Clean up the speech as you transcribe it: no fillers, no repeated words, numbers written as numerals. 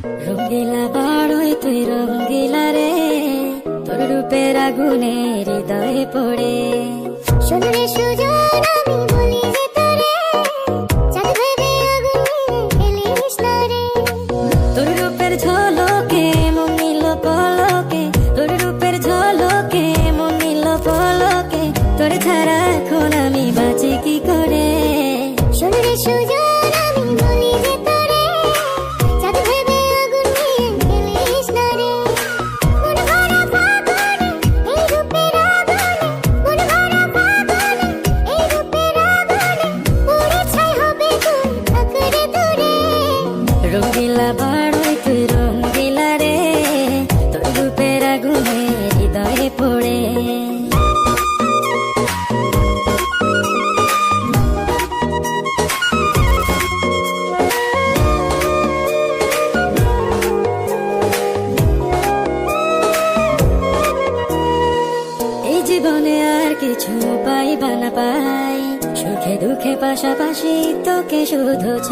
রঙ্গিলা বাড়ই তুই রঙ্গিলা রে, তোর রূপের আগুনে হৃদয়ে পড়ে। শোন রে সুজন আমি বলি যে তোরে, চাঁদ ভেবে আগুন নিয়ে খেলিস না রে। তোর রূপের ঝলকে মন নিল পলকে, তোর রূপের ঝলকে মন নিল পলকে, তোর ছাড়া এখন আমি বাঁচি কি করে। শোন রে সুজন আমি বলি যে তোরে, চাঁদ ভেবে আগুন নিয়ে খেলিস না রে। মন ভরা ফাগুনে এই রূপের আগুনে, মন ভরা ফাগুনে এই রূপের আগুনে, পুড়ে ছাই হবে তুই থাক রে দূরে। রঙ্গিলা বাড়ই তুই রঙ্গিলা রে, তোর রূপের আগুনে হৃদয়ে পড়ে। এই জীবনে আর কিছু পাই বা না পাই, সুখে দুঃখে পাশাপাশি তোকে শুধু চাই।